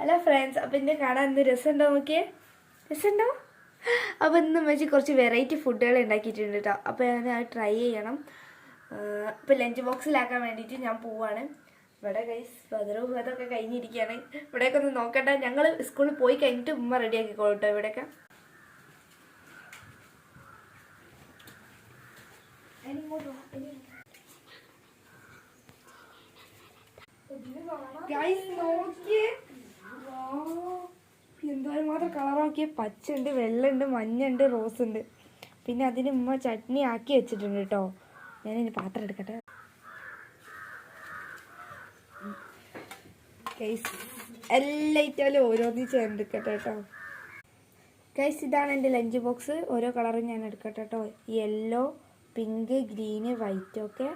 Hello friends, അപ്പം ഇന്ന് കാണാൻ ഇന്ന് രസമുണ്ടോ? നോക്കിയേ, രസമുണ്ടോ? അപ്പോൾ ഇന്ന് വെച്ച് കുറച്ച് വെറൈറ്റി ഫുഡുകൾ ഉണ്ടാക്കിയിട്ടുണ്ട് കേട്ടോ. അപ്പോൾ ഞാൻ അത് ട്രൈ ചെയ്യണം. ഇപ്പോൾ ലഞ്ച് ബോക്സിലാക്കാൻ വേണ്ടിയിട്ട് ഞാൻ പോവാണ്. ഇവിടെ ഗൈസ് ബദറും അതൊക്കെ കഴിഞ്ഞിരിക്കുകയാണ്. ഇവിടെയൊക്കെ ഒന്ന് നോക്കട്ടെ. ഞങ്ങൾ സ്കൂളിൽ പോയി കഴിഞ്ഞിട്ട് ഉമ്മ റെഡിയാക്കിക്കോളൂ കേട്ടോ. ഇവിടെയൊക്കെ നോക്കിയേ, എന്തോരം മാത്രം കളർ നോക്കിയേ. പച്ചയുണ്ട്, വെള്ളമുണ്ട്, മഞ്ഞുണ്ട്, റോസ് ഉണ്ട്. പിന്നെ അതിന് ഉമ്മ ചട്നി ആക്കി വെച്ചിട്ടുണ്ട് കേട്ടോ. ഞാനിനി പാത്രം എടുക്കട്ടെ. ഗൈസ് എല്ലാ ഐറ്റാലും ഓരോന്ന് ചേർന്നെടുക്കട്ടെ കേട്ടോ. ഗൈസ് ഇതാണ് എൻ്റെ ലഞ്ച് ബോക്സ്. ഓരോ കളറും ഞാൻ എടുക്കട്ടെ കേട്ടോ. യെല്ലോ, പിങ്ക്, ഗ്രീന്, വൈറ്റ് ഒക്കെ.